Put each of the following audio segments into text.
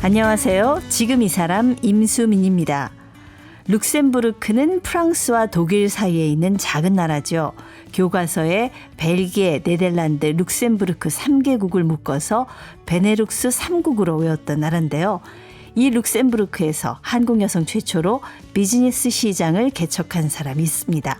안녕하세요. 지금 이 사람 임수민입니다. 룩셈부르크는 프랑스와 독일 사이에 있는 작은 나라죠. 교과서에 벨기에, 네덜란드, 룩셈부르크 3개국을 묶어서 베네룩스 3국으로 외웠던 나라인데요. 이 룩셈부르크에서 한국 여성 최초로 비즈니스 시장을 개척한 사람이 있습니다.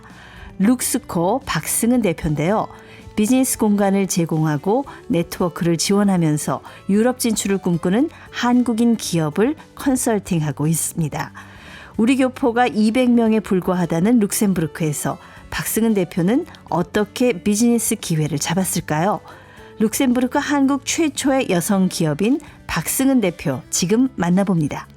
룩스코 박승은 대표인데요. 비즈니스 공간을 제공하고 네트워크를 지원하면서 유럽 진출을 꿈꾸는 한국인 기업을 컨설팅하고 있습니다. 우리 교포가 200명에 불과하다는 룩셈부르크에서 박승은 대표는 어떻게 비즈니스 기회를 잡았을까요? 룩셈부르크 한국 최초의 여성 기업인 박승은 대표 지금 만나봅니다.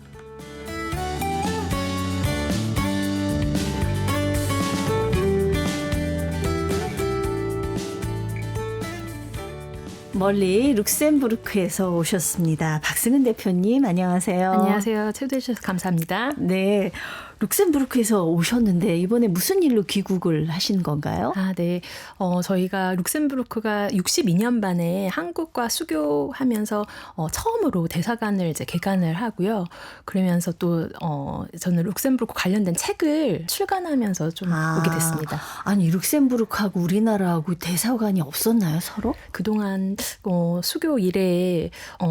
멀리 룩셈부르크에서 오셨습니다. 박승은 대표님 안녕하세요. 안녕하세요. 초대해 주셔서 감사합니다. 네, 룩셈부르크에서 오셨는데 이번에 무슨 일로 귀국을 하신 건가요? 네. 저희가 룩셈부르크가 62년 만에 한국과 수교하면서 처음으로 대사관을 이제 개관을 하고요. 그러면서 또 저는 룩셈부르크 관련된 책을 출간하면서 좀 오게 됐습니다. 아니 룩셈부르크하고 우리나라하고 대사관이 없었나요, 서로? 그동안 수교 이래에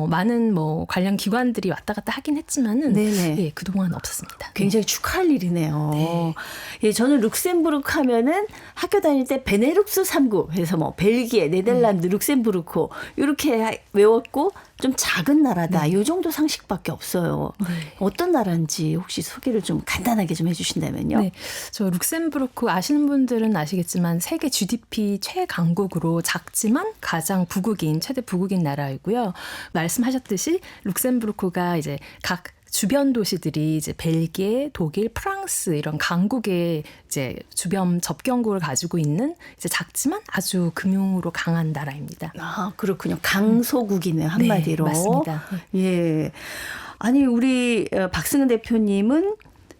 많은 관련 기관들이 왔다 갔다 하긴 했지만은 예, 그동안 없었습니다. 굉장히 축하할 일이네요. 네. 예, 저는 룩셈부르크 하면은 학교 다닐 때 베네룩스 3국 해서 벨기에, 네덜란드, 룩셈부르크 이렇게 외웠고 좀 작은 나라다. 이 정도 상식밖에 없어요. 어떤 나라인지 혹시 소개를 좀 간단하게 좀 해주신다면요. 네, 저 룩셈부르크 아시는 분들은 아시겠지만 세계 GDP 최강국으로 작지만 가장 최대 부국인 나라이고요. 말씀하셨듯이 룩셈부르크가 이제 각 주변 도시들이 이제 벨기에, 독일, 프랑스 이런 강국의 이제 주변 접경국을 가지고 있는 이제 작지만 아주 금융으로 강한 나라입니다. 그렇군요. 강소국이네요, 한마디로. 네, 맞습니다. 예. 아니 우리 박승은 대표님은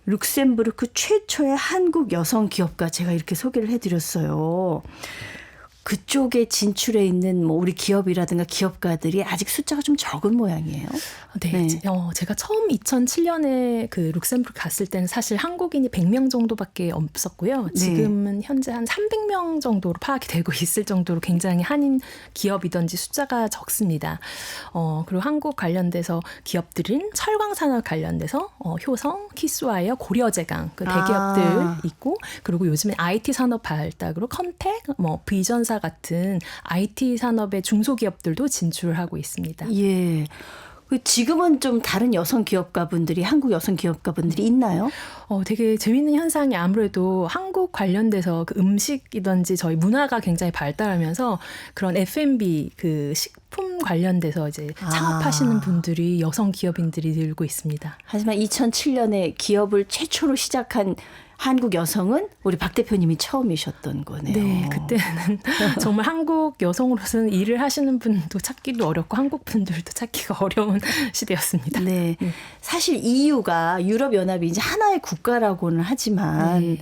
룩셈부르크 최초의 한국 여성 기업가 제가 이렇게 소개를 해드렸어요. 그쪽에 진출해 있는 우리 기업이라든가 기업가들이 아직 숫자가 좀 적은 모양이에요. 네. 제가 처음 2007년에 그 룩셈부르크 갔을 때는 사실 한국인이 100명 정도밖에 없었고요. 지금은 현재 한 300명 정도로 파악이 되고 있을 정도로 굉장히 한인 기업이든지 숫자가 적습니다. 그리고 한국 관련돼서 기업들인 철강 산업 관련돼서 효성, 키스와이어, 고려제강 그 대기업들 있고, 그리고 요즘에 IT 산업 발달으로 컨택, 비전사 같은 IT 산업의 중소기업들도 진출하고 있습니다. 예. 지금은 좀 다른 여성 기업가분들이, 한국 여성 기업가분들이 있나요? 되게 재밌는 현상이 아무래도 한국 관련돼서 그 음식이든지 저희 문화가 굉장히 발달하면서 그런 F&B 그 식품 관련돼서 이제 창업하시는 분들이 여성 기업인들이 늘고 있습니다. 하지만 2007년에 기업을 최초로 시작한 한국 여성은 우리 박 대표님이 처음이셨던 거네요. 네, 그때는 정말 한국 여성으로서는 일을 하시는 분도 찾기도 어렵고 한국 분들도 찾기가 어려운 시대였습니다. 네, 사실 EU가 유럽연합이 이제 하나의 국가라고는 하지만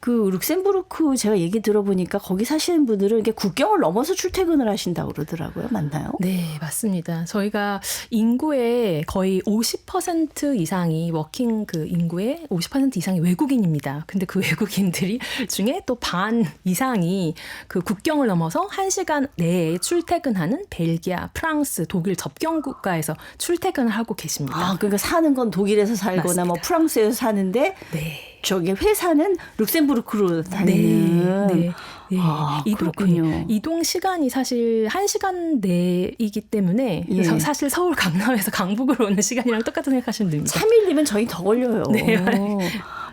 그 룩셈부르크 제가 얘기 들어보니까 거기 사시는 분들은 이게 국경을 넘어서 출퇴근을 하신다고 그러더라고요. 맞나요? 네, 맞습니다. 저희가 인구의 거의 50% 이상이 워킹 그 인구의 50% 이상이 외국인입니다. 근데 그 외국인들이 중에 또 반 이상이 그 국경을 넘어서 1시간 내에 출퇴근하는 벨기에, 프랑스, 독일 접경 국가에서 출퇴근을 하고 계십니다. 그러니까 사는 건 독일에서 살거나 맞습니다. 프랑스에서 사는데 저기 회사는 룩셈부르크로 다니는. 네. 그렇군요. 이동 시간이 사실 1시간 내이기 때문에 사실 서울 강남에서 강북으로 오는 시간이랑 똑같은 생각하시면 됩니다. 3일이면 저희 더 걸려요. 네.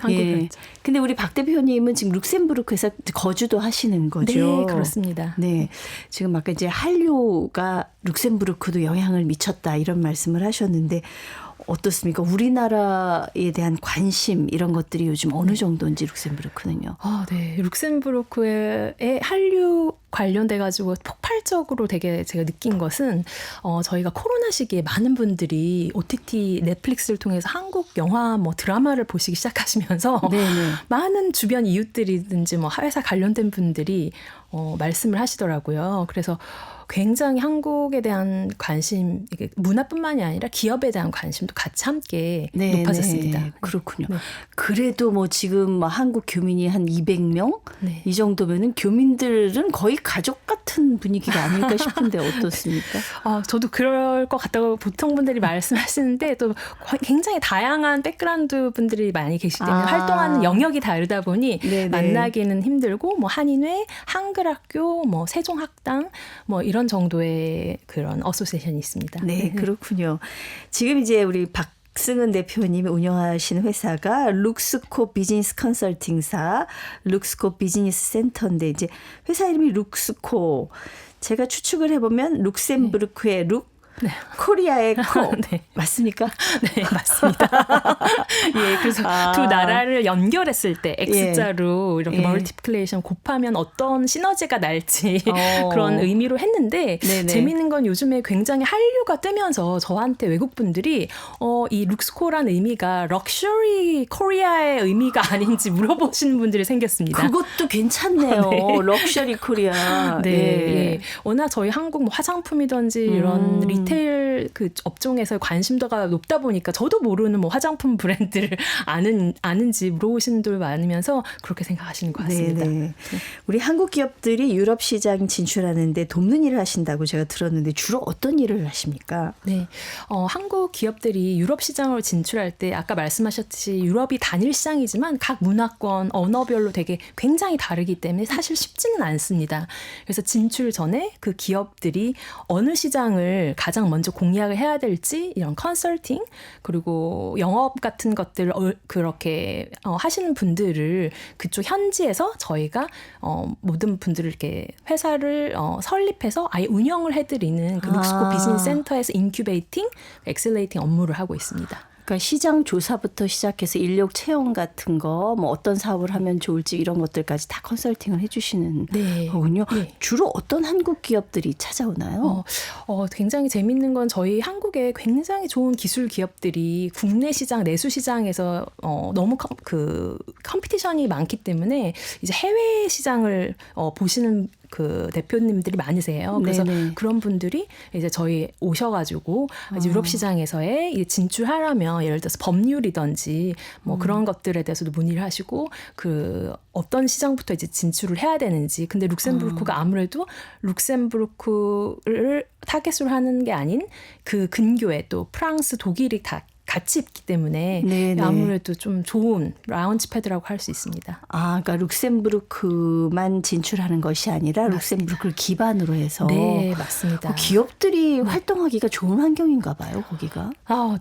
한국은. 근데 우리 박 대표님은 지금 룩셈부르크에서 거주도 하시는 거죠? 네, 그렇습니다. 네. 지금 아까 이제 한류가 룩셈부르크도 영향을 미쳤다 이런 말씀을 하셨는데 어떻습니까? 우리나라에 대한 관심 이런 것들이 요즘 어느 정도인지 룩셈부르크는요? 네. 룩셈부르크의 한류 관련돼 가지고 폭발적으로 되게 제가 느낀 것은 저희가 코로나 시기에 많은 분들이 OTT 넷플릭스를 통해서 한국 영화 드라마를 보시기 시작하시면서 많은 주변 이웃들이든지 회사 관련된 분들이 말씀을 하시더라고요. 그래서 굉장히 한국에 대한 관심, 이게 문화뿐만이 아니라 기업에 대한 관심도 같이 함께 네, 높아졌습니다. 네. 그렇군요. 네. 그래도 뭐 지금 뭐 한국 교민이 한 200명 네. 이 정도면은 교민들은 거의 가족 같은 분위기가 아닐까 싶은데 어떻습니까? 저도 그럴 것 같다고 보통 분들이 말씀하시는데 또 굉장히 다양한 백그라운드 분들이 많이 계시기 때문에 활동하는 영역이 다르다 보니 네네. 만나기는 힘들고 뭐 한인회, 한글학교, 뭐 세종학당 뭐 이런 정도의 그런 어소시에이션이 있습니다. 네, 그렇군요. 지금 이제 우리 박승은 대표님이 운영하시는 회사가 룩스코 비즈니스 컨설팅사, 룩스코 비즈니스 센터인데 이제 회사 이름이 룩스코. 제가 추측을 해보면 룩셈부르크의 룩, 네. 코리아의 코. 네. 맞습니까? 네, 맞습니다. 예, 그래서 두 나라를 연결했을 때 X자로 이렇게 멀티플레이션 곱하면 어떤 시너지가 날지 그런 의미로 했는데 네네. 재미있는 건 요즘에 굉장히 한류가 뜨면서 저한테 외국분들이 이 룩스코라는 의미가 럭셔리 코리아의 의미가 아닌지 물어보시는 분들이 생겼습니다. 그것도 괜찮네요. 네. 럭셔리 코리아. 네, 예. 예. 워낙 저희 한국 뭐 화장품이든지 이런 리테일 그 업종에서 관심도가 높다 보니까 저도 모르는 뭐 화장품 브랜드를 아는지 물어보시는 분들 많으면서 그렇게 생각하시는 것 같습니다. 네네. 우리 한국 기업들이 유럽 시장 진출하는데 돕는 일을 하신다고 제가 들었는데 주로 어떤 일을 하십니까? 네, 한국 기업들이 유럽 시장으로 진출할 때 아까 말씀하셨듯이 유럽이 단일 시장이지만 각 문화권, 언어별로 되게 굉장히 다르기 때문에 사실 쉽지는 않습니다. 그래서 진출 전에 그 기업들이 어느 시장을 가장 먼저 공략을 해야 될지 이런 컨설팅 그리고 영업 같은 것들을 그렇게 하시는 분들을 그쪽 현지에서 저희가 모든 분들을 이렇게 회사를 설립해서 아예 운영을 해드리는 그 룩스코 비즈니스 센터에서 인큐베이팅, 엑셀레이팅 업무를 하고 있습니다. 그러니까 시장 조사부터 시작해서 인력 채용 같은 거, 뭐 어떤 사업을 하면 좋을지 이런 것들까지 다 컨설팅을 해주시는 네. 거군요. 네. 주로 어떤 한국 기업들이 찾아오나요? 굉장히 재밌는 건 저희 한국에 굉장히 좋은 기술 기업들이 국내 시장, 내수 시장에서 너무 컴피티션이 많기 때문에 이제 해외 시장을 보시는 그 대표님들이 많으세요. 그래서 네네. 그런 분들이 이제 저희 오셔가지고 이제 유럽 시장에서의 이제 진출하려면 예를 들어서 법률이든지 뭐 그런 것들에 대해서도 문의를 하시고 그 어떤 시장부터 이제 진출을 해야 되는지. 근데 룩셈부르크가 아무래도 룩셈부르크를 타겟으로 하는 게 아닌 그 근교에 또 프랑스, 독일이 다 같이 있기 때문에 네네. 아무래도 좀 좋은 라운치 패드라고 할 수 있습니다. 그러니까 룩셈부르크만 진출하는 것이 아니라 맞습니다. 룩셈부르크를 기반으로 해서 네, 맞습니다. 기업들이 활동하기가 좋은 환경인가 봐요, 거기가.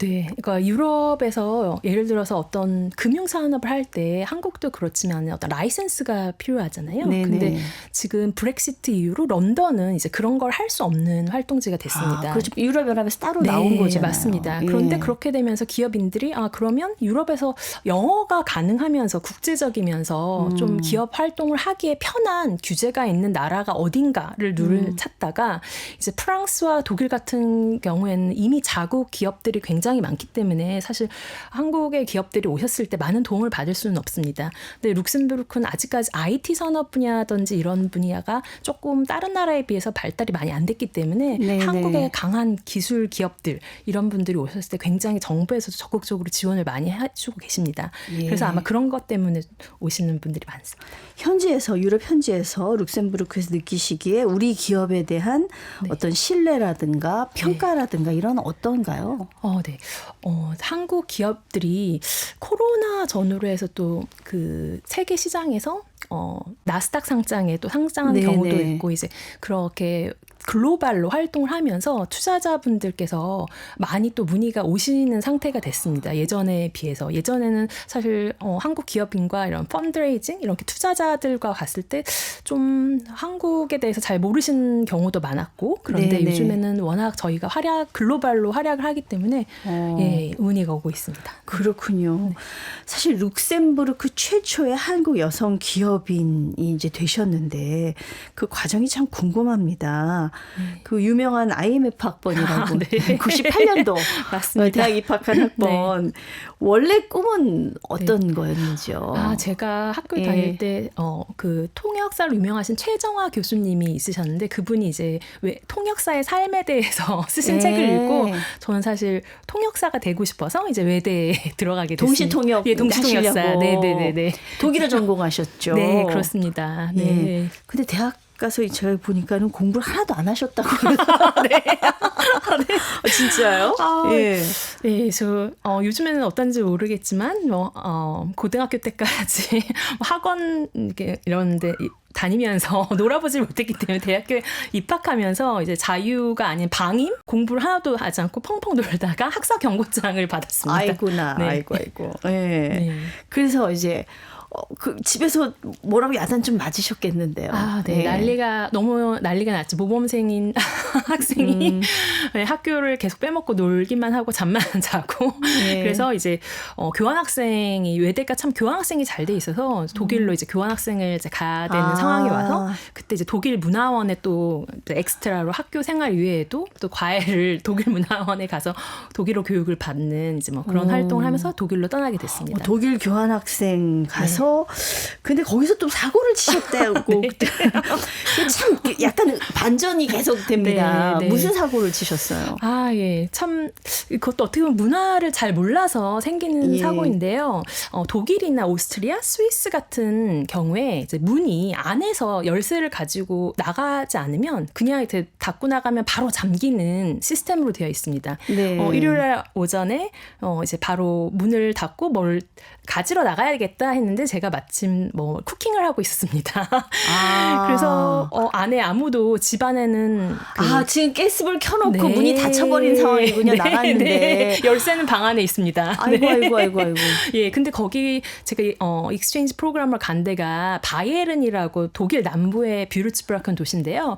네. 그러니까 유럽에서 예를 들어서 어떤 금융 산업을 할 때 한국도 그렇지만 어떤 라이센스가 필요하잖아요. 네네. 근데 지금 브렉시트 이후로 런던은 이제 그런 걸 할 수 없는 활동지가 됐습니다. 그렇죠. 유럽연합에서 따로 나온 거잖아요. 맞습니다. 예. 그런데 그렇게 되면서 기업인들이 그러면 유럽에서 영어가 가능하면서 국제적이면서 좀 기업 활동을 하기에 편한 규제가 있는 나라가 어딘가를 찾다가 이제 프랑스와 독일 같은 경우에는 이미 자국 기업들이 굉장히 많기 때문에 사실 한국의 기업들이 오셨을 때 많은 도움을 받을 수는 없습니다. 근데 룩셈부르크는 아직까지 IT 산업 분야든지 이런 분야가 조금 다른 나라에 비해서 발달이 많이 안 됐기 때문에 네네. 한국의 강한 기술 기업들 이런 분들이 오셨을 때 굉장히 정부에서도 적극적으로 지원을 많이 해주고 계십니다. 예. 그래서 아마 그런 것 때문에 오시는 분들이 많습니다. 유럽 현지에서 룩셈부르크에서 느끼시기에 우리 기업에 대한 어떤 신뢰라든가 평가라든가 이런 어떤가요? 네. 한국 기업들이 코로나 전후로 해서 또 그 세계 시장에서 나스닥 상장에 또 상장한 네네. 경우도 있고 이제 그렇게 글로벌로 활동을 하면서 투자자분들께서 많이 또 문의가 오시는 상태가 됐습니다. 예전에 비해서. 예전에는 사실 한국 기업인과 이런 펀드레이징 이렇게 투자자들과 갔을 때 좀 한국에 대해서 잘 모르시는 경우도 많았고 그런데 네네. 요즘에는 워낙 저희가 글로벌로 활약을 하기 때문에 문의가 오고 있습니다. 그렇군요. 사실 룩셈부르크 최초의 한국 여성 기업인이 이제 되셨는데 그 과정이 참 궁금합니다. 그 유명한 IMF 학번이라고 네. 98년도 맞습니다. 대학 입학한 학번. 네. 원래 꿈은 어떤 거였는지요? 제가 학교 예. 다닐 때, 그 통역사로 유명하신 최정화 교수님이 있으셨는데 그분이 이제 왜 통역사의 삶에 대해서 쓰신 예. 책을 읽고 저는 사실 통역사가 되고 싶어서 이제 외대에 들어가게 됐습니다. 동시통역 예, 동시통역사. 하시려고. 네네네. 독일어 전공하셨죠. 네, 그렇습니다. 네. 예. 근데 대학 가서 제가 보니까는 공부를 하나도 안 하셨다고. 네. 진짜요? 예. 네, 저 요즘에는 어떤지 모르겠지만 고등학교 때까지 학원 이런데 다니면서 놀아보지 못했기 때문에 대학교에 입학하면서 이제 자유가 아닌 방임 공부를 하나도 하지 않고 펑펑 놀다가 학사 경고장을 받았습니다. 아이고나, 네. 아이고. 예. 네. 그래서 이제 그 집에서 뭐라고 야단 좀 맞으셨겠는데요. 네. 너무 난리가 났죠. 모범생인 학생이 네, 학교를 계속 빼먹고 놀기만 하고 잠만 자고. 네. 그래서 이제 교환학생이 외대가 참 교환학생이 잘 돼 있어서 독일로 이제 교환학생을 이제 가야 되는 상황이 와서 그때 이제 독일 문화원에 또 엑스트라로 학교 생활 이외에도 또 과외를 독일 문화원에 가서 독일어 교육을 받는 이제 뭐 그런 활동을 하면서 독일로 떠나게 됐습니다. 독일 교환학생 가서 근데 거기서 또 사고를 치셨다고. 네. 참 약간 반전이 계속 됩니다. 네. 무슨 사고를 치셨어요? 예. 참 그것도 어떻게 보면 문화를 잘 몰라서 생기는 사고인데요. 독일이나 오스트리아, 스위스 같은 경우에 이제 문이 안에서 열쇠를 가지고 나가지 않으면 그냥 이렇게 닫고 나가면 바로 잠기는 시스템으로 되어 있습니다. 네. 일요일 오전에 이제 바로 문을 닫고 뭘 가지러 나가야겠다 했는데 제가 마침 뭐 쿠킹을 하고 있었습니다. 그래서 안에 아무도 집 안에는 지금 가스불 켜놓고 네. 문이 닫혀버린 상황이군요. 나갔는데. 네. 열쇠는 방 안에 있습니다. 아이고. 예, 근데 거기 제가 익스체인지 프로그램을 간 데가 바이에른이라고 독일 남부의 뷰르츠부르크는 도시인데요.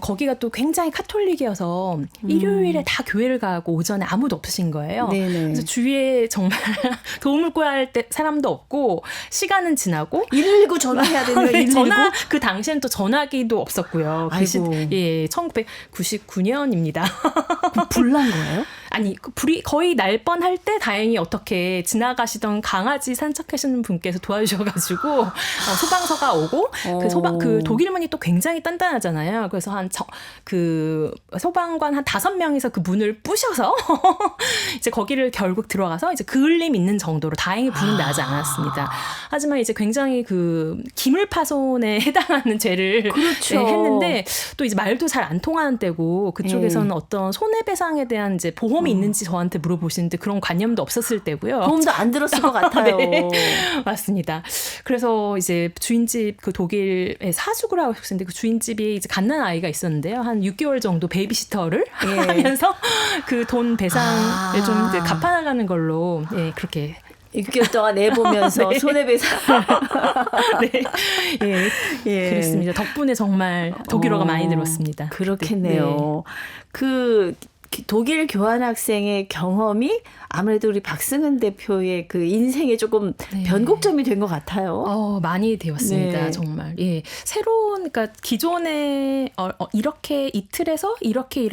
거기가 또 굉장히 카톨릭이어서 일요일에 다 교회를 가고 오전에 아무도 없으신 거예요. 네네. 그래서 주위에 정말 도움을 구할 사람도 없고 시간은 지나고 119 전화해야 되는 거예요. 119? 전화 그 당시엔 또 전화기도 없었고요. 아이고. 1999년입니다. 불난 거예요? 아니 불이 거의 날 뻔할 때 다행히 어떻게 지나가시던 강아지 산책하시는 분께서 도와주셔가지고 소방서가 오고 그 독일 문이 또 굉장히 단단하잖아요. 그래서 그 소방관 한 5명이서 그 문을 부셔서 이제 거기를 결국 들어가서 이제 그을림 있는 정도로 다행히 불은 나지 않았습니다. 하지만 이제 굉장히 그 기물 파손에 해당하는 죄를 그렇죠. 했는데 또 이제 말도 잘 안 통하는 때고 그쪽에서는 어떤 손해배상에 대한 이제 보험이 있는지 저한테 물어보시는데 그런 관념도 없었을 때고요. 보험도 안 들었을 것 같아요. 네, 맞습니다. 그래서 이제 주인집 그 독일에 사숙을 하고 있었는데 그 주인집이 이제 갓난 아이가 있었는데요. 한 6개월 정도 베이비시터를 하면서 그 돈 배상을 좀 이제 갚아나가는 걸로 그렇게 6개월 동안 내보면서 네. 손해배상. 네. 예. 그렇습니다. 덕분에 정말 독일어가 많이 늘었습니다. 그렇겠네요. 그 독일 교환학생의 경험이 아무래도 우리 박승은 대표의 그 인생에 조금 변곡점이 된 것 같아요. 많이 되었습니다. 네. 정말. 예. 새로운, 그러니까 기존에 이렇게 이틀에서 이렇게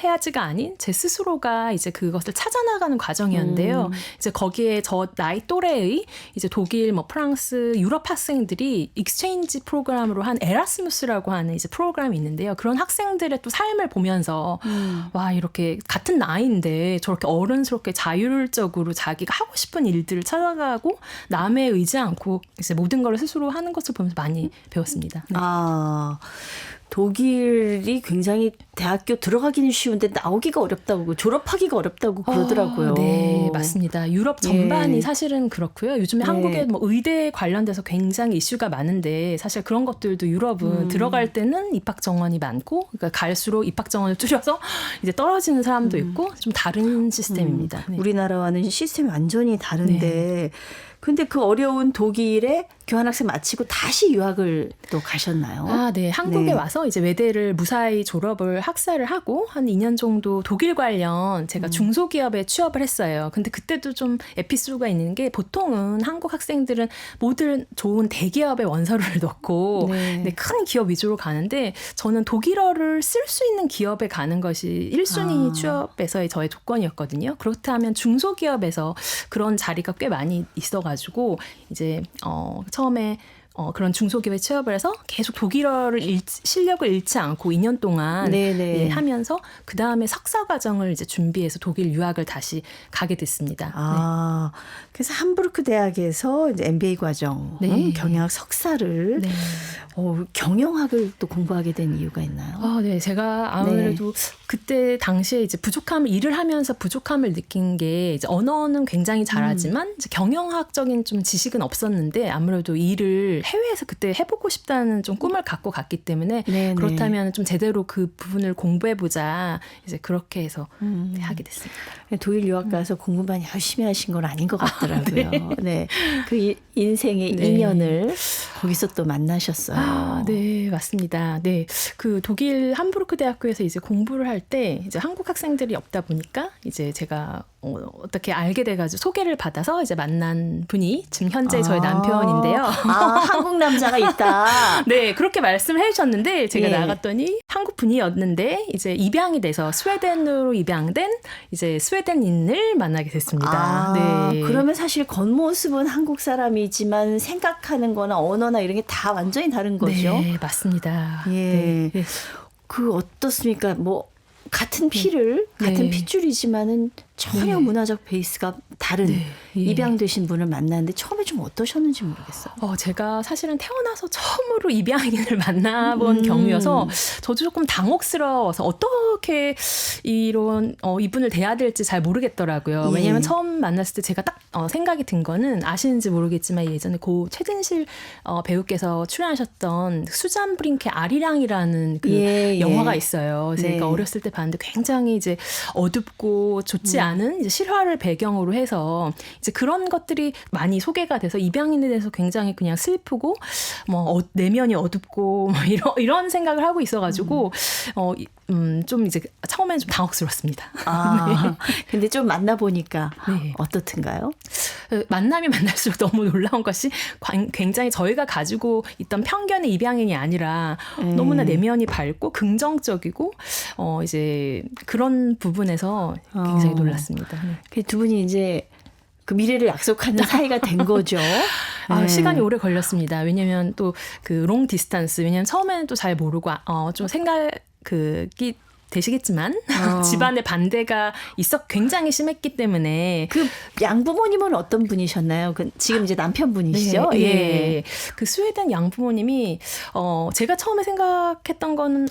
해야지가 아닌 제 스스로가 이제 그것을 찾아나가는 과정이었는데요. 이제 거기에 저 나이 또래의 이제 독일, 프랑스, 유럽 학생들이 익스체인지 프로그램으로 한 에라스무스라고 하는 이제 프로그램이 있는데요. 그런 학생들의 또 삶을 보면서 와, 이렇게 같은 나이인데 저렇게 어른스럽게 자율적으로 자기가 하고 싶은 일들을 찾아가고 남에 의지 않고 이제 모든 걸 스스로 하는 것을 보면서 많이 배웠습니다. 네. 독일이 굉장히 대학교 들어가기는 쉬운데 나오기가 어렵다고 졸업하기가 어렵다고 그러더라고요. 네, 맞습니다. 유럽 전반이 사실은 그렇고요. 요즘에 한국에 의대 관련돼서 굉장히 이슈가 많은데 사실 그런 것들도 유럽은 들어갈 때는 입학 정원이 많고 그러니까 갈수록 입학 정원을 줄여서 이제 떨어지는 사람도 있고 좀 다른 시스템입니다. 네. 우리나라와는 시스템이 완전히 다른데 근데 그 어려운 독일에 교환학생 마치고 다시 유학을 또 가셨나요? 아, 네. 한국에 네. 와서 이제 외대를 무사히 졸업을 학사를 하고 한 2년 정도 독일 관련 제가 중소기업에 취업을 했어요. 근데 그때도 좀 에피소드가 있는 게 보통은 한국 학생들은 모든 좋은 대기업에 원서를 넣고 네. 큰 기업 위주로 가는데 저는 독일어를 쓸 수 있는 기업에 가는 것이 1순위 취업에서의 저의 조건이었거든요. 그렇다면 중소기업에서 그런 자리가 꽤 많이 있어가지고 이제 처음에 그런 중소기업에 취업을 해서 계속 독일어를 실력을 잃지 않고 2년 동안 네네. 예, 하면서 그 다음에 석사 과정을 이제 준비해서 독일 유학을 다시 가게 됐습니다. 아, 그래서 함부르크 대학에서 이제 MBA 과정, 네. 경영학 석사를 네. 경영학을 또 공부하게 된 이유가 있나요? 네, 제가 아무래도 그때 당시에 이제 일을 하면서 부족함을 느낀 게 이제 언어는 굉장히 잘하지만 이제 경영학적인 좀 지식은 없었는데 아무래도 일을 해외에서 그때 해보고 싶다는 좀 꿈을 갖고 갔기 때문에 네네. 그렇다면 좀 제대로 그 부분을 공부해보자 이제 그렇게 해서 하게 됐습니다. 독일 유학 가서 공부만 열심히 하신 건 아닌 것 같더라고요. 네. 그 인생의 네. 인연을 거기서 또 만나셨어요. 아, 네, 맞습니다. 네. 그 독일 함부르크 대학교에서 이제 공부를 할 때 이제 한국 학생들이 없다 보니까 이제 제가 어떻게 알게 돼가지고 소개를 받아서 이제 만난 분이 지금 현재 저의 남편인데요. 한국 남자가 있다. 네, 그렇게 말씀을 해주셨는데 제가 예. 나갔더니 한국 분이었는데 이제 입양이 돼서 스웨덴으로 입양된 이제 스웨덴인을 만나게 됐습니다. 네. 그러면 사실 겉모습은 한국 사람이지만 생각하는 거나 언어나 이런 게 다 완전히 다른 거죠. 네, 맞습니다. 예. 네. 네. 그 어떻습니까? 뭐 같은 피를 같은 네. 핏줄이지만은 전혀 네. 문화적 베이스가 다른 네. 예. 입양되신 분을 만났는데 처음에 좀 어떠셨는지 모르겠어요. 제가 사실은 태어나서 처음으로 입양인을 만나본 경우여서 저도 조금 당혹스러워서 어떻게 이런 이분을 대해야 될지 잘 모르겠더라고요. 예. 왜냐하면 처음 만났을 때 제가 딱 생각이 든 거는 아시는지 모르겠지만 예전에 고 최진실 배우께서 출연하셨던 수잔 브링크의 아리랑이라는 그 예, 영화가 예. 있어요. 그래서 네. 제가 어렸을 때 봤는데 굉장히 이제 어둡고 좋지 않은 이제 실화를 배경으로 해서 이제 그런 것들이 많이 소개가 돼서 입양인에 대해서 굉장히 그냥 슬프고 뭐 내면이 어둡고 뭐 이런 생각을 하고 있어가지고 좀 이제 처음에는 좀 당혹스럽습니다. 근데 좀 만나보니까 네. 어떻든가요? 만나면 만날수록 너무 놀라운 것이 굉장히 저희가 가지고 있던 편견의 입양인이 아니라 너무나 내면이 밝고 긍정적이고 이제 그런 부분에서 굉장히 놀랐습니다. 네. 두 분이 이제 그 미래를 약속하는 사이가 된 거죠. 네. 시간이 오래 걸렸습니다. 왜냐면 또 그 롱 디스턴스, 왜냐면 처음에는 또 잘 모르고 좀 생각이 되시겠지만 집안의 반대가 있어 굉장히 심했기 때문에 그 양부모님은 어떤 분이셨나요? 지금 이제 남편분이시죠? 네, 예. 예. 그 스웨덴 양부모님이 제가 처음에 생각했던 거는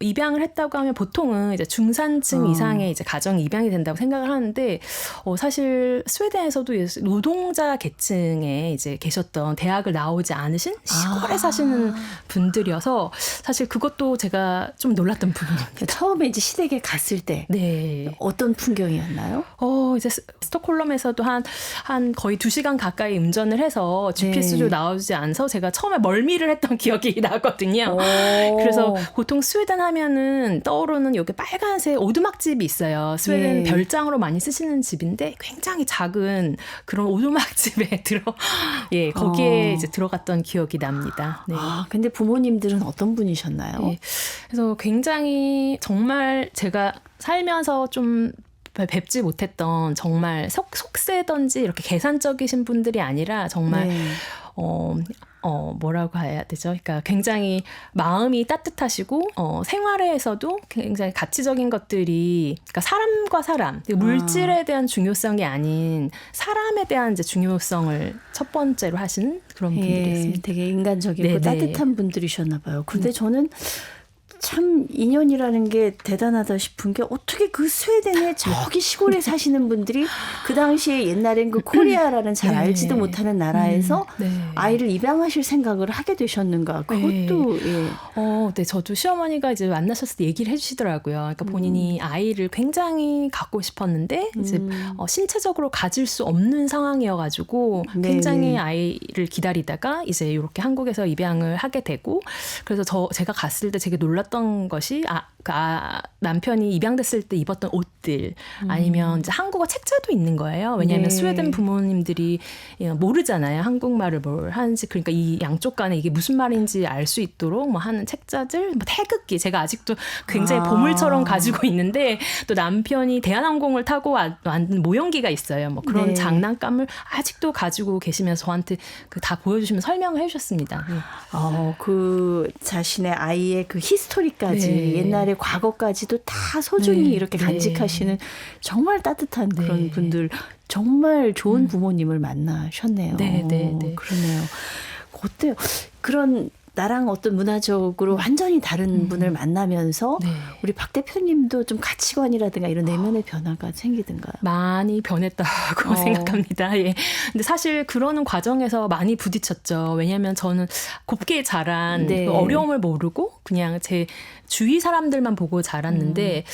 입양을 했다고 하면 보통은 이제 중산층 이상의 이제 가정이 입양이 된다고 생각을 하는데 사실 스웨덴에서도 노동자 계층에 이제 계셨던 대학을 나오지 않으신 시골에 사시는 분들이어서 사실 그것도 제가 좀 놀랐던 부분입니다. 처음에 이제 시댁에 갔을 때 네. 어떤 풍경이었나요? 이제 스톡홀름에서도 한 거의 2시간 가까이 운전을 해서 GPS도 나오지 않아서 제가 처음에 멀미를 했던 기억이 나거든요. 그래서 보통 스웨덴 하면은 떠오르는 여기 빨간색 오두막집이 있어요. 스웨덴 별장으로 많이 쓰시는 집인데 굉장히 작은 그런 오두막집에 거기에 이제 들어갔던 기억이 납니다. 네. 근데 부모님들은 어떤 분이셨나요? 네. 그래서 굉장히 정말 제가 살면서 좀 뵙지 못했던 정말 속세던지 이렇게 계산적이신 분들이 아니라 정말 뭐라고 해야 되죠? 그러니까 굉장히 마음이 따뜻하시고 생활에서도 굉장히 가치적인 것들이 그러니까 사람과 사람, 물질에 대한 중요성이 아닌 사람에 대한 이제 중요성을 첫 번째로 하시는 그런 분들이었습니다. 되게 인간적이고 따뜻한 분들이셨나 봐요. 그런데 저는 참 인연이라는 게 대단하다 싶은 게 어떻게 그 스웨덴의 저기 시골에 사시는 분들이 그 당시에 옛날엔 그 코리아라는 잘 네. 알지도 못하는 나라에서 네. 아이를 입양하실 생각을 하게 되셨는가. 그것도 예. 네, 저도 시어머니가 이제 만나셨을 때 얘기를 해주시더라고요. 그러니까 본인이 아이를 굉장히 갖고 싶었는데 이제 신체적으로 가질 수 없는 상황이어가지고 네, 굉장히 네. 아이를 기다리다가 이제 이렇게 한국에서 입양을 하게 되고 그래서 제가 갔을 때 되게 놀랐던 것이 남편이 입양됐을 때 입었던 옷들 아니면 이제 한국어 책자도 있는 거예요. 왜냐하면 네. 스웨덴 부모님들이 모르잖아요. 한국말을 뭘 하는지. 그러니까 이 양쪽 간에 이게 무슨 말인지 알 수 있도록 뭐 하는 책자들, 뭐 태극기 제가 아직도 굉장히 보물처럼 가지고 있는데 또 남편이 대한항공을 타고 만든 모형기가 있어요. 뭐 그런 네. 장난감을 아직도 가지고 계시면서 저한테 다 보여주시면 설명을 해주셨습니다. 그 자신의 아이의 그 히스토리까지 네. 옛날의 과거까지도 다 소중히 네. 이렇게 네. 간직하시는 정말 따뜻한 네. 그런 분들 정말 좋은 부모님을 만나셨네요. 네, 네, 네. 그러네요. 어때요? 그런 나랑 어떤 문화적으로 완전히 다른 분을 만나면서 네. 우리 박 대표님도 좀 가치관이라든가 이런 내면의 변화가 생기든가요? 많이 변했다고 생각합니다. 예. 근데 사실 그러는 과정에서 많이 부딪혔죠. 왜냐하면 저는 곱게 자란 네. 그 어려움을 모르고 그냥 제 주위 사람들만 보고 자랐는데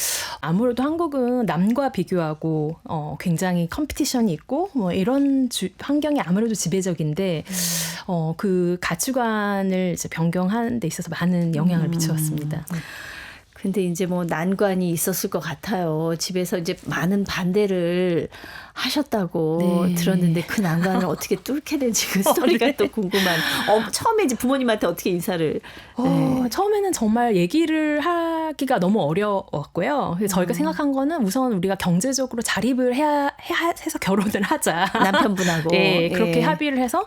아무래도 한국은 남과 비교하고 굉장히 컴피티션이 있고 뭐 이런 환경이 아무래도 지배적인데 그 가치관을 이제 변경하는 데 있어서 많은 영향을 미쳐왔습니다. 근데 이제 뭐 난관이 있었을 것 같아요. 집에서 이제 많은 반대를 하셨다고 네. 들었는데 그 난관을 어떻게 뚫게 된지 그 스토리가 네. 또 궁금한. 처음에 이제 부모님한테 어떻게 인사를. 네. 처음에는 정말 얘기를 하기가 너무 어려웠고요. 그래서 저희가 생각한 거는 우선 우리가 경제적으로 자립을 해서 결혼을 하자. 남편분하고. 네, 그렇게 예. 합의를 해서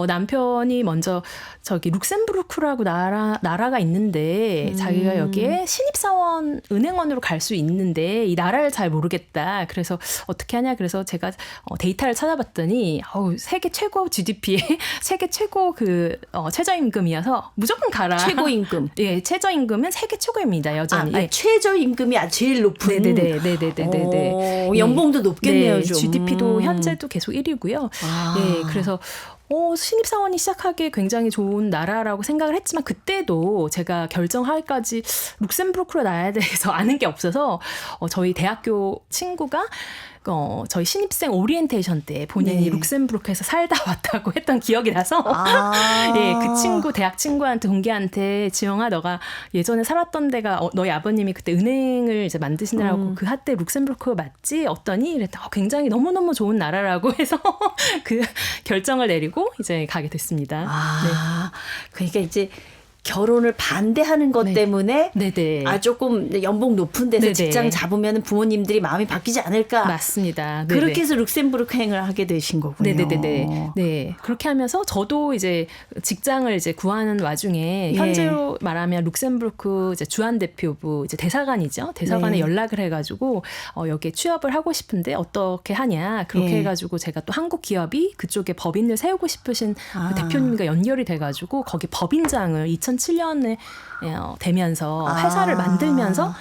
남편이 먼저 저기 룩셈부르크라고 나라가 있는데 자기가 여기에 신입사원 은행원으로 갈 수 있는데 이 나라를 잘 모르겠다. 그래서 어떻게 하냐. 그래서 제가 데이터를 찾아봤더니 세계 최고 GDP에 세계 최고 그 최저임금이어서 무조건 가라. 최고임금. 예, 최저임금은 세계 최고입니다. 여전히. 예. 최저임금이 제일 높은. 네네네. 연봉도 높겠네요. 네, 좀. GDP도 현재도 계속 1위고요. 예, 그래서 신입사원이 시작하기에 굉장히 좋은 나라라고 생각을 했지만 그때도 제가 결정할까지 룩셈부르크로 나라에 대해서 아는 게 없어서 저희 대학교 친구가 저희 신입생 오리엔테이션 때 본인이 네. 룩셈부르크에서 살다 왔다고 했던 기억이 나서 예, 그 친구 대학 친구한테 동기한테 지영아 너가 예전에 살았던 데가 너희 아버님이 그때 은행을 이제 만드시느라고 그 한때 룩셈부르크 맞지? 어떠니? 이랬더니 굉장히 너무너무 좋은 나라라고 해서 그 결정을 내리고 이제 가게 됐습니다. 그러니까 이제 결혼을 반대하는 것 네. 때문에 네네. 조금 연봉 높은 데서 네네. 직장 잡으면 부모님들이 마음이 바뀌지 않을까. 맞습니다. 네네. 그렇게 해서 룩셈부르크 행을 하게 되신 거군요. 네네네. 네. 그렇게 하면서 저도 이제 직장을 이제 구하는 와중에 예. 현재로 말하면 룩셈부르크 이제 주한대표부 이제 대사관이죠. 대사관에 네. 연락을 해가지고 여기에 취업을 하고 싶은데 어떻게 하냐. 그렇게 예. 해가지고 제가 또 한국 기업이 그쪽에 법인을 세우고 싶으신 그 대표님과 연결이 돼가지고 거기 법인장을 2007년에 되면서 회사를 만들면서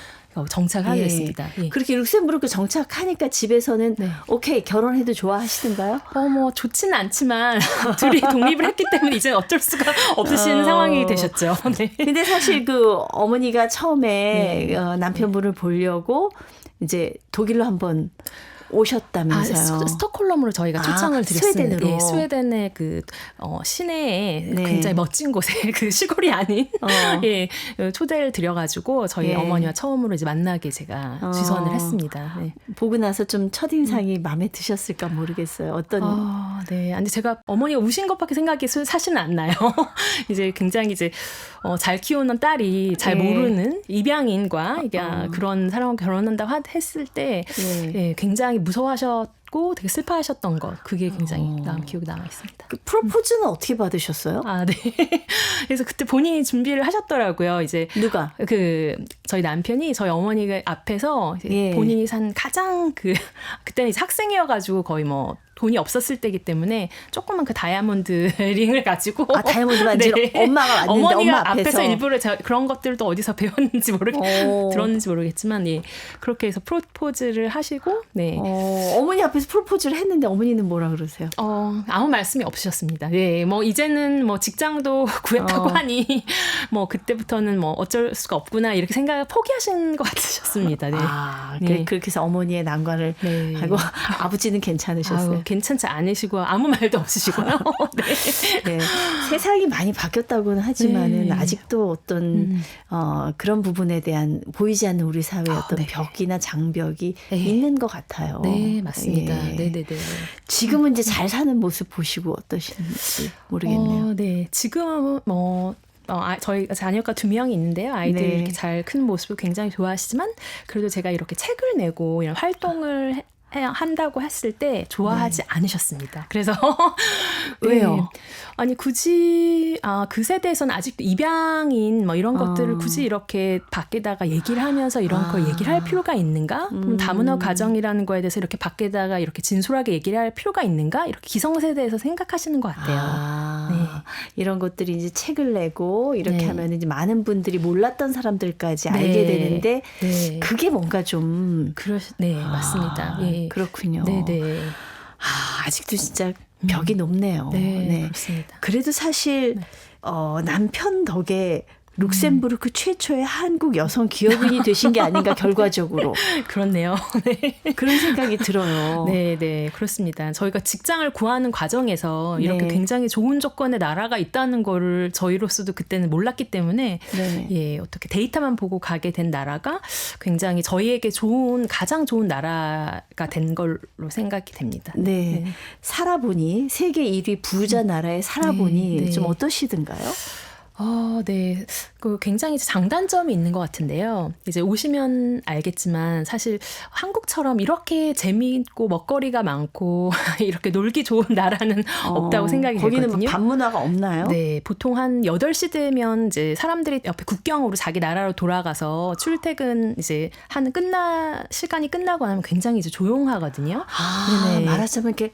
정착을 하게 됐습니다. 예. 그렇게 룩셈부르크 정착하니까 집에서는 네. 오케이 결혼해도 좋아하시던가요? 뭐 좋지는 않지만 둘이 독립을 했기 때문에 이제 어쩔 수가 없으신 상황이 되셨죠. 네. 근데 사실 그 어머니가 처음에 남편분을 보려고 이제 독일로 한번 오셨다면서요. 스톡홀름으로 저희가 초청을 드렸습니다. 스웨덴으로. 예, 스웨덴의 그 시내에 네. 굉장히 멋진 곳에 그 시골이 아닌 예, 초대를 드려가지고 저희 예. 어머니와 처음으로 이제 만나게 제가 주선을 했습니다. 네. 보고 나서 좀 첫인상이 마음에 드셨을까 모르겠어요. 어떤. 네. 근데 제가 어머니가 우신 것밖에 생각이 사실은 안 나요. 이제 굉장히 이제 잘 키우는 딸이 잘 예. 모르는 입양인과 이게 그런 사람과 결혼한다고 했을 때 예, 굉장히 무서워하셨고 되게 슬퍼하셨던 것 그게 굉장히 기억에 남아 있습니다. 그 프로포즈는 어떻게 받으셨어요? 네. 그래서 그때 본인이 준비를 하셨더라고요. 이제 누가? 저희 남편이 저희 어머니 앞에서 예. 본인이 산 가장 그때는 이제 학생이어가지고 거의 뭐 돈이 없었을 때이기 때문에 조그만 그 다이아몬드 링을 가지고 다이아몬드 반지를 엄마가 왔는데 어머니가 엄마 앞에서 일부러 제가 그런 것들도 어디서 배웠는지 들었는지 모르겠지만 예, 그렇게 해서 프로포즈를 하시고 네. 어머니 앞에서 프로포즈를 했는데 어머니는 뭐라 그러세요? 아무 말씀이 없으셨습니다. 네, 뭐 이제는 뭐 직장도 구했다고 하니 뭐 그때부터는 뭐 어쩔 수가 없구나 이렇게 생각을 포기하신 것 같으셨습니다. 네. 네. 그렇게 해서 어머니의 난관을 네. 하고 아버지는 괜찮으셨어요? 괜찮지 않으시고 아무 말도 없으시고요. 네. 네. 세상이 많이 바뀌었다고는 하지만은 네. 아직도 어떤 그런 부분에 대한 보이지 않는 우리 사회의 어떤 네. 벽이나 장벽이 네. 있는 것 같아요. 네, 맞습니다. 예. 네네네. 지금은 이제 잘 사는 모습 보시고 어떠신지 모르겠네요. 네, 지금은 저희 자녀가 2명이 있는데요. 아이들이 네. 이렇게 잘 큰 모습을 굉장히 좋아하시지만 그래도 제가 이렇게 책을 내고 이런 활동을 한다고 했을 때 좋아하지 않으셨습니다. 그래서 왜요? 네. 아니 굳이 그 세대에서는 아직도 입양인 뭐 이런 것들을 굳이 이렇게 밖에다가 얘기를 하면서 이런 걸 얘기를 할 필요가 있는가? 다문화 가정이라는 거에 대해서 이렇게 밖에다가 이렇게 진솔하게 얘기를 할 필요가 있는가? 이렇게 기성세대에서 생각하시는 것 같아요. 네. 이런 것들이 이제 책을 내고 이렇게 네. 하면 이제 많은 분들이 몰랐던 사람들까지 네. 알게 되는데 네. 그게 뭔가 좀 네, 맞습니다. 예. 그렇군요. 네네. 아직도 진짜 벽이 높네요. 네, 그렇습니다. 그래도 사실 남편 덕에 룩셈부르크 최초의 한국 여성 기업인이 되신 게 아닌가 결과적으로. 그렇네요. 네. 그런 생각이 들어요. 네, 네, 그렇습니다. 저희가 직장을 구하는 과정에서 이렇게 네. 굉장히 좋은 조건의 나라가 있다는 거를 저희로서도 그때는 몰랐기 때문에 네. 예, 어떻게 데이터만 보고 가게 된 나라가 굉장히 저희에게 가장 좋은 나라가 된 걸로 생각이 됩니다. 네. 네. 살아보니 세계 1위 부자 나라에 살아보니 네, 네. 좀 어떠시던가요? 네. 굉장히 장단점이 있는 것 같은데요. 이제 오시면 알겠지만 사실 한국처럼 이렇게 재미있고 먹거리가 많고 이렇게 놀기 좋은 나라는 없다고 생각이 거기는 되거든요. 반문화가 없나요? 네. 보통 한 8시 되면 이제 사람들이 옆에 국경으로 자기 나라로 돌아가서 출퇴근 이제 시간이 끝나고 나면 굉장히 이제 조용하거든요. 네네. 말하자면 이렇게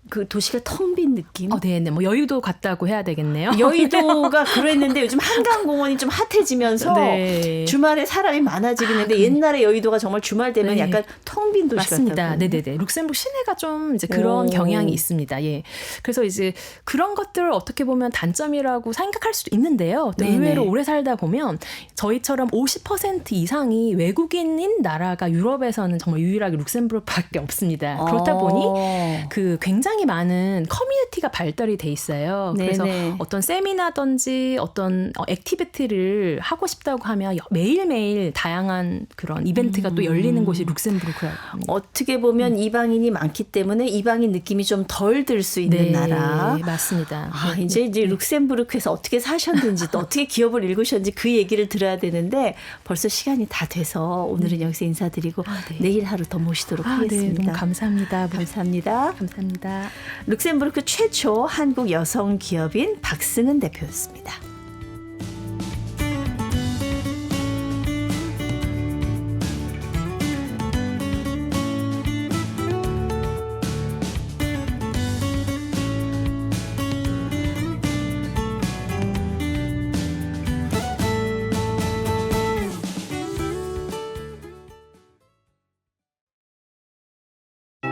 그 도시가 텅 빈 느낌? 네네. 뭐 여의도 갔다고 해야 되겠네요. 여의도가 그랬는데 요즘 한강공원이 좀 핫해지면서 네. 주말에 사람이 많아지긴 했는데 옛날에 여의도가 정말 주말 되면 네. 약간 텅 빈 도시 맞습니다. 같았거든요. 네네네. 룩셈부르크 시내가 좀 이제 그런 경향이 있습니다. 예. 그래서 이제 그런 것들을 어떻게 보면 단점이라고 생각할 수도 있는데요. 또 네네. 의외로 오래 살다 보면 저희처럼 50% 이상이 외국인인 나라가 유럽에서는 정말 유일하게 룩셈부르크밖에 없습니다. 그렇다 보니 그 굉장히 많은 커뮤니티가 발달이 돼 있어요. 그래서 네네. 어떤 세미나든지 어떤 액티비티를 하고 싶다고 하면 매일매일 다양한 그런 이벤트가 또 열리는 곳이 룩셈부르크예요. 어떻게 보면 이방인이 많기 때문에 이방인 느낌이 좀 덜 들 수 있는 나라. 맞습니다. 이제 룩셈부르크에서 어떻게 사셨는지 또 어떻게 기업을 읽으셨는지 그 얘기를 들어야 되는데 벌써 시간이 다 돼서 오늘은 여기서 인사드리고 내일 하루 더 모시도록 네, 하겠습니다. 너무 감사합니다. 감사합니다. 감사합니다. 룩셈부르크 최초 한국 여성 기업인 박승은 대표였습니다.